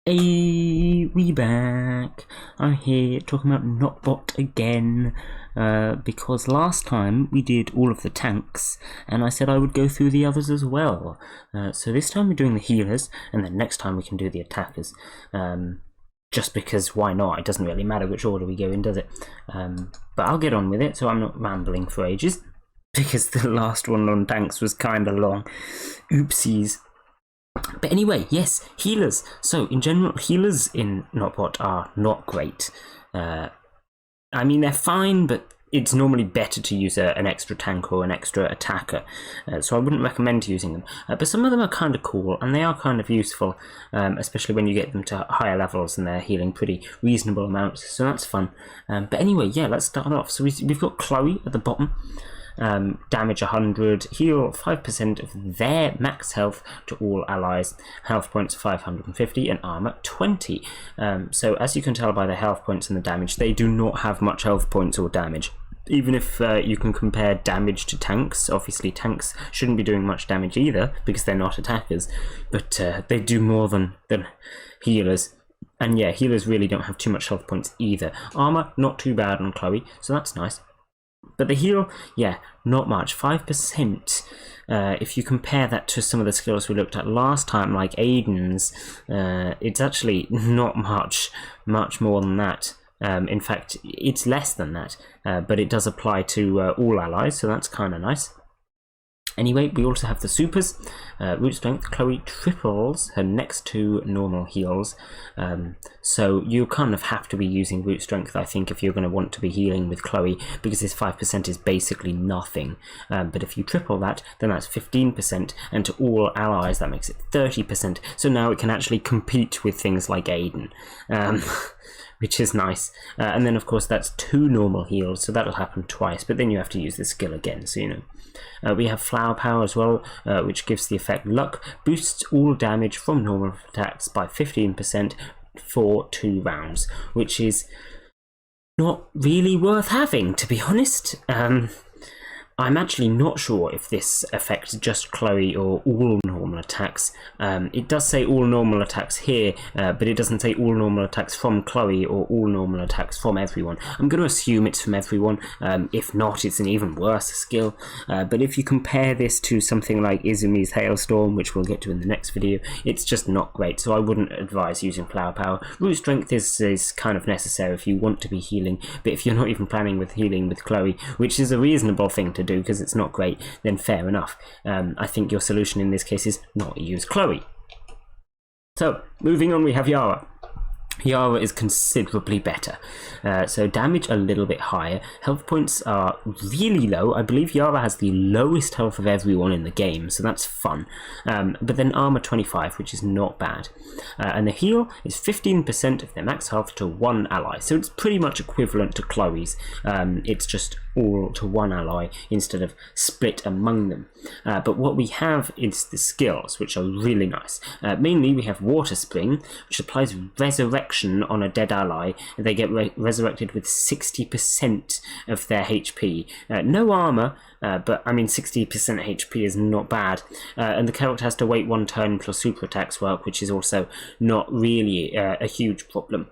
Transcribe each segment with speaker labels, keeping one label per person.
Speaker 1: Hey, we back. I'm here talking about Notbot again, because last time we did all of the tanks, and I said I would go through the others as well. So this time we're doing the healers, and then next time we can do the attackers. Just because why not? It doesn't really matter which order we go in, does it? But I'll get on with it, so I'm not rambling for ages, because the last one on tanks was kind of long. Oopsies. But anyway, yes, healers. So, in general, healers in Notbot are not great. I mean, they're fine, but it's normally better to use an extra tank or an extra attacker. So I wouldn't recommend using them. But some of them are kind of cool, and they are kind of useful, especially when you get them to higher levels and they're healing pretty reasonable amounts. So that's fun. But anyway, yeah, let's start off. So we've got Chloe at the bottom. Damage 100, heal 5% of their max health to all allies, health points 550, and armor 20. So as you can tell by the health points and the damage, they do not have much health points or damage. Even if you can compare damage to tanks, obviously tanks shouldn't be doing much damage either because they're not attackers, but they do more than healers. And yeah, healers really don't have too much health points either. Armor, not too bad on Chloe, so that's nice. But the heal, yeah, not much. 5%. If you compare that to some of the skills we looked at last time, like Aiden's, it's actually not much more than that. In fact, it's less than that, but it does apply to all allies, so that's kind of nice. Anyway, we also have the supers. Root Strength, Chloe triples her next two normal heals. So you kind of have to be using Root Strength, I think, if you're going to want to be healing with Chloe, because this 5% is basically nothing. But if you triple that, then that's 15%, and to all allies that makes it 30%. So now it can actually compete with things like Aiden. Which is nice. And then of course that's two normal heals, so that'll happen twice, but then you have to use the skill again, so you know. We have Flower Power as well, which gives the effect Luck, boosts all damage from normal attacks by 15% for 2 rounds, which is not really worth having, to be honest. I'm actually not sure if this affects just Chloe or all normal attacks. It does say all normal attacks here, but it doesn't say all normal attacks from Chloe or all normal attacks from everyone. I'm going to assume it's from everyone. If not, it's an even worse skill. But if you compare this to something like Izumi's Hailstorm, which we'll get to in the next video, it's just not great, so I wouldn't advise using Flower Power. Root Strength is kind of necessary if you want to be healing, but if you're not even planning with healing with Chloe, which is a reasonable thing to do because it's not great, then fair enough. I think your solution in this case is not use Chloe. So, moving on, we have Yawa. Yawa is considerably better. So damage a little bit higher. Health points are really low. I believe Yawa has the lowest health of everyone in the game, so that's fun. But then armor 25, which is not bad. And the heal is 15% of their max health to one ally. So it's pretty much equivalent to Chloe's. It's just all to one ally instead of split among them. But what we have is the skills, which are really nice. Mainly we have Water Spring, which applies Resurrection on a dead ally. They get resurrected with 60% of their HP. No armor, but I mean 60% HP is not bad. And the character has to wait 1 turn until super attacks work, which is also not really a huge problem.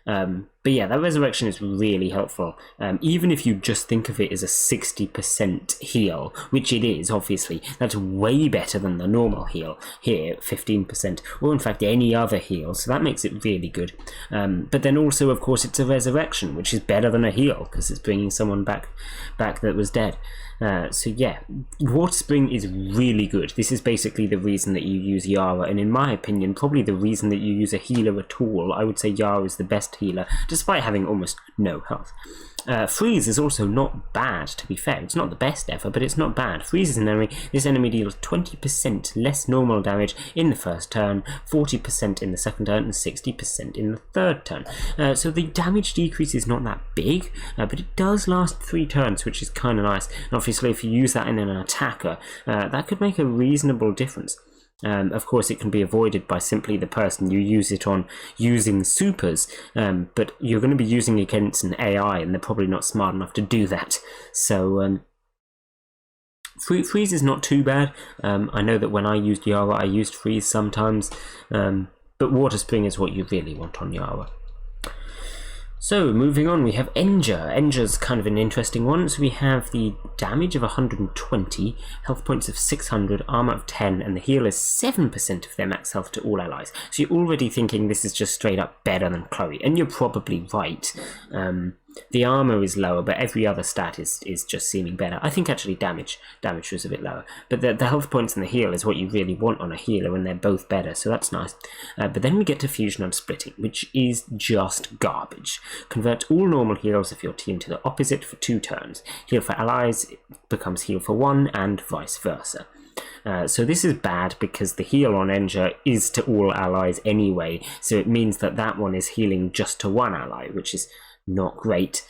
Speaker 1: But yeah, that resurrection is really helpful. Even if you just think of it as a 60% heal, which it is, obviously, that's way better than the normal heal here, 15%, or in fact any other heal, so that makes it really good. But then also, of course, it's a resurrection, which is better than a heal, because it's bringing someone back that was dead. So yeah, Water Spring is really good. This is basically the reason that you use Yawa, and in my opinion, probably the reason that you use a healer at all. I would say Yawa is the best healer, despite having almost no health. Freeze is also not bad, to be fair. It's not the best ever, but it's not bad. Freeze is an enemy. This enemy deals 20% less normal damage in the first turn, 40% in the second turn, and 60% in the third turn. So the damage decrease is not that big, but it does last 3 turns, which is kind of nice. And obviously, if you use that in an attacker, that could make a reasonable difference. Of course, it can be avoided by simply the person you use it on using supers, but you're going to be using against an AI, and they're probably not smart enough to do that. So Freeze is not too bad. I know that when I used Yawa, I used Freeze sometimes. but Water Spring is what you really want on Yawa. So, moving on, we have Enger. Enger's kind of an interesting one. So we have the damage of 120, health points of 600, armor of 10, and the heal is 7% of their max health to all allies. So you're already thinking this is just straight up better than Chloe, and you're probably right. The armor is lower, but every other stat is just seeming better. I think actually damage was a bit lower. But the health points and the heal is what you really want on a healer, and they're both better, so that's nice. But then we get to Fusion and Splitting, which is just garbage. Convert all normal heals of your team to the opposite for 2 turns. Heal for allies becomes heal for 1, and vice versa. So this is bad because the heal on Enger is to all allies anyway, so it means that one is healing just to one ally, which is not great.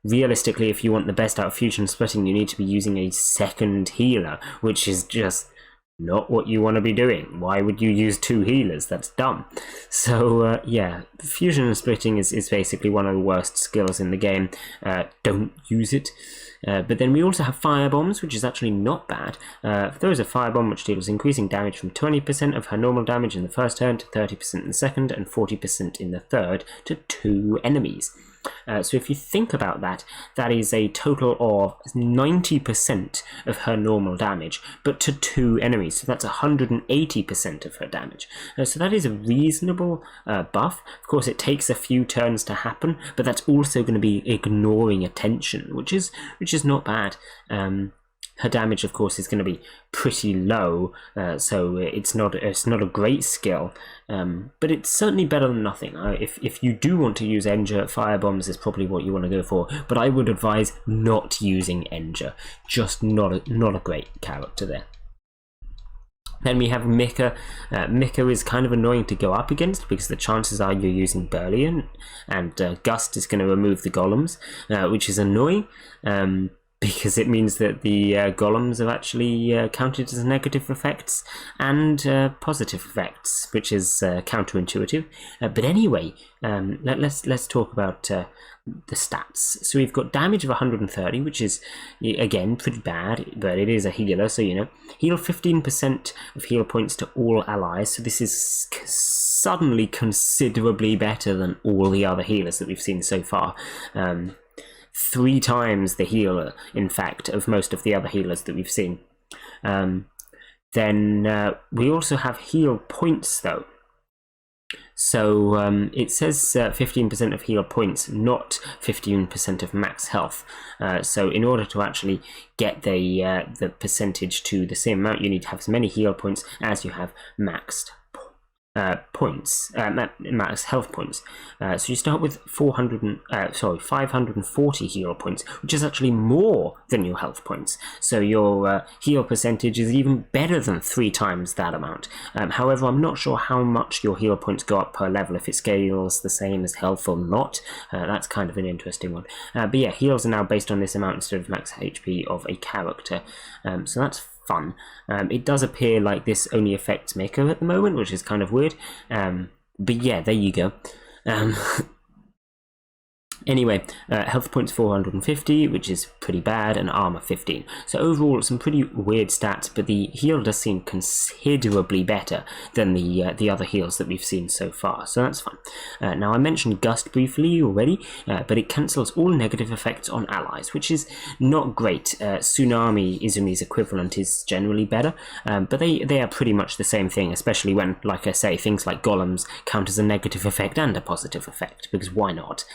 Speaker 1: Realistically, if you want the best out of Fusion Splitting, you need to be using a second healer, which is just not what you want to be doing. Why would you use 2 healers? That's dumb. So yeah, Fusion and Splitting is basically one of the worst skills in the game. Don't use it. But then we also have Fire Bombs, which is actually not bad. There is a Fire Bomb which deals increasing damage from 20% of her normal damage in the first turn to 30% in the second and 40% in the third to 2 enemies. So if you think about that, that is a total of 90% of her normal damage, but to 2 enemies, so that's 180% of her damage. So that is a reasonable buff. Of course, it takes a few turns to happen, but that's also going to be ignoring attention, which is not bad. Her damage, of course, is going to be pretty low, so it's not a great skill, but it's certainly better than nothing. If you do want to use Enger, Fire Bombs is probably what you want to go for, but I would advise not using Enger. Just not a great character there. Then we have Mika. Mika is kind of annoying to go up against because the chances are you're using Burlian, and Gust is going to remove the golems, which is annoying. Because it means that the golems are actually counted as negative effects and positive effects, which is counterintuitive. But anyway, let's talk about the stats. So we've got damage of 130, which is again pretty bad, but it is a healer, so heal 15% of heal points to all allies. So this is suddenly considerably better than all the other healers that we've seen so far. 3 times the healer, in fact, of most of the other healers that we've seen. Then we also have heal points, though. So it says 15% of heal points, not 15% of max health. So in order to actually get the percentage to the same amount, you need to have as many heal points as you have maxed max health points. So you start with 540 heal points, which is actually more than your health points. So your heal percentage is even better than 3 times that amount. However, I'm not sure how much your heal points go up per level, if it scales the same as health or not. That's kind of an interesting one. But yeah, heals are now based on this amount instead of max HP of a character. So that's fun. It does appear like this only affects Mika at the moment, which is kind of weird. But yeah, there you go. Anyway, health points 450, which is pretty bad, and armor 15. So overall, some pretty weird stats, but the heal does seem considerably better than the other heals that we've seen so far, so that's fun. Now, I mentioned Gust briefly already, but it cancels all negative effects on allies, which is not great. Tsunami, Izumi's equivalent, is generally better, but they are pretty much the same thing, especially when, like I say, things like golems count as a negative effect and a positive effect, because why not?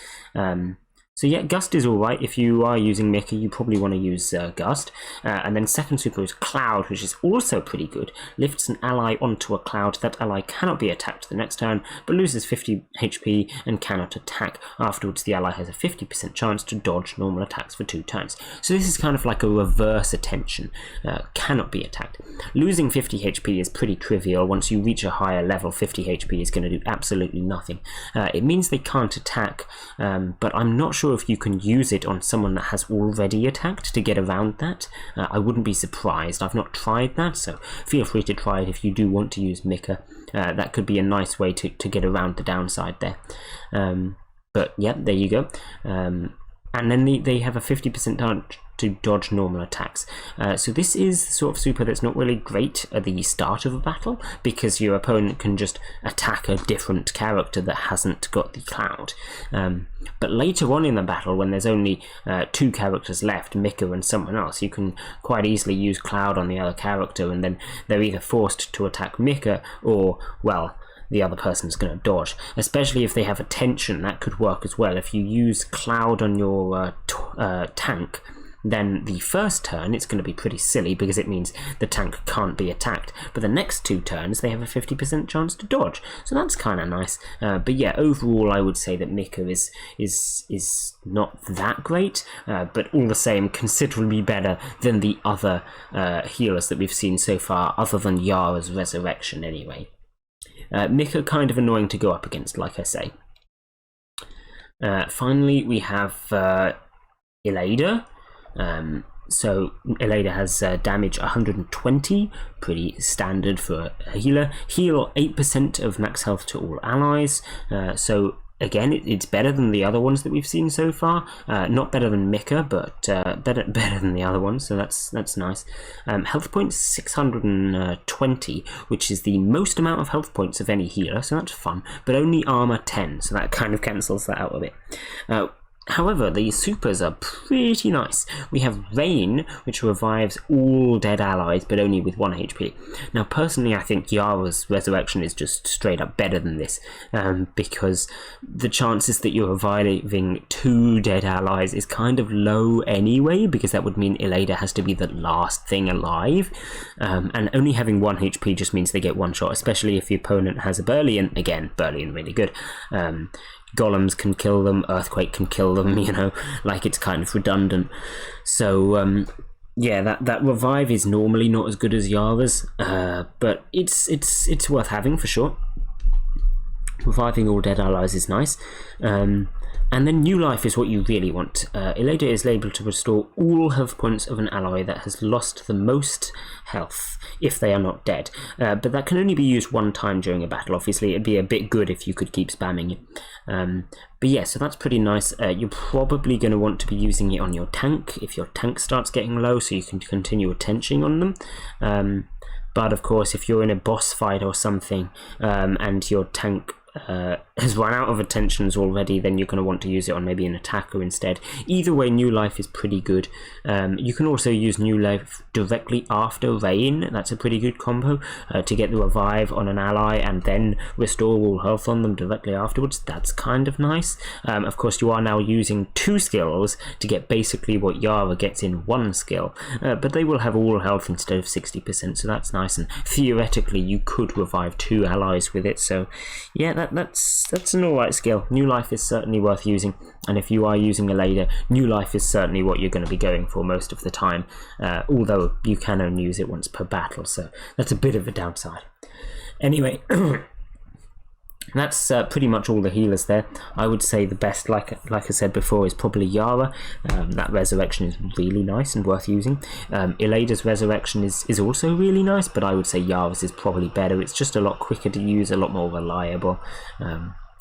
Speaker 1: So yeah, Gust is alright. If you are using Mika, you probably want to use Gust. And then second super is Cloud, which is also pretty good. Lifts an ally onto a cloud. That ally cannot be attacked the next turn, but loses 50 HP and cannot attack. Afterwards, the ally has a 50% chance to dodge normal attacks for 2 turns. So this is kind of like a reverse attention. Cannot be attacked. Losing 50 HP is pretty trivial. Once you reach a higher level, 50 HP is going to do absolutely nothing. It means they can't attack, but I'm not sure if you can use it on someone that has already attacked to get around that. I wouldn't be surprised. I've not tried that, so feel free to try it if you do want to use Mika. That could be a nice way to get around the downside there. But yeah, there you go. And then they have a 50% to dodge normal attacks. So this is the sort of super that's not really great at the start of a battle, because your opponent can just attack a different character that hasn't got the cloud. But later on in the battle, when there's only 2 characters left, Mika and someone else, you can quite easily use cloud on the other character, and then they're either forced to attack Mika or, well, the other person's going to dodge. Especially if they have attention, that could work as well. If you use cloud on your tank, then the first turn it's going to be pretty silly, because it means the tank can't be attacked, but the next 2 turns they have a 50% chance to dodge, so that's kind of nice. But yeah, overall I would say that Mika is not that great, but all the same considerably better than the other healers that we've seen so far, other than Yawa's Resurrection anyway. Mika kind of annoying to go up against, like I say. Finally we have Elader. So Elader has damage 120, pretty standard for a healer. Heal 8% of max health to all allies. So again, it's better than the other ones that we've seen so far. Not better than Mika, but better than the other ones. So that's nice. Health points 620, which is the most amount of health points of any healer. So that's fun. But only armor 10, so that kind of cancels that out a bit. However, the supers are pretty nice. We have Rain, which revives all dead allies, but only with 1 HP. Now, personally, I think Yawa's Resurrection is just straight up better than this, because the chances that you're reviving 2 dead allies is kind of low anyway, because that would mean Elader has to be the last thing alive, and only having 1 HP just means they get 1 shot, especially if the opponent has a Burlian. Again, Burlian really good. Golems can kill them, Earthquake can kill them, you know, like it's kind of redundant. So yeah, that revive is normally not as good as Yawa's, but it's worth having for sure. Reviving all dead allies is nice. And then New Life is what you really want. Elader is able to restore all health points of an ally that has lost the most health, if they are not dead. But that can only be used 1 time during a battle. Obviously, it'd be a bit good if you could keep spamming it. But yeah, so that's pretty nice. You're probably going to want to be using it on your tank if your tank starts getting low, so you can continue attention on them. But of course, if you're in a boss fight or something, and your tank has run out of attentions already, then you're going to want to use it on maybe an attacker instead. Either way, New Life is pretty good. You can also use New Life directly after Rain. That's a pretty good combo to get the revive on an ally and then restore all health on them directly afterwards. That's kind of nice. Of course, you are now using 2 skills to get basically what Yawa gets in 1 skill, but they will have all health instead of 60%, so that's nice, and theoretically you could revive 2 allies with it. So yeah, that's an alright skill. New Life is certainly worth using, and if you are using Elader, New Life is certainly what you're going to be going for most of the time, although you can only use it once per battle, so that's a bit of a downside. Anyway, that's pretty much all the healers there. I would say the best, like I said before, is probably Yawa. That Resurrection is really nice and worth using. Elader's Resurrection is also really nice, but I would say Yawa's is probably better. It's just a lot quicker to use, a lot more reliable.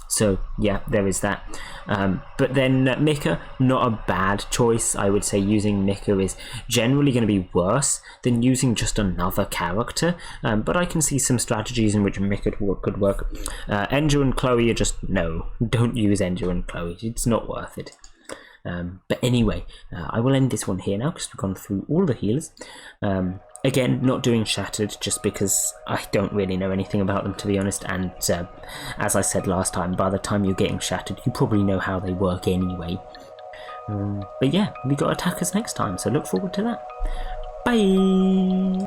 Speaker 1: So yeah, there is that. But then Mika, not a bad choice. I would say using Mika is generally going to be worse than using just another character, but I can see some strategies in which Mika could work. Ender and Chloe are just, no, don't use Ender and Chloe, it's not worth it. But anyway, I will end this one here now because we've gone through all the healers. Again, not doing Shattered just because I don't really know anything about them, to be honest, and as I said last time, by the time you're getting Shattered you probably know how they work anyway. But yeah, we got attackers next time, so look forward to that. Bye!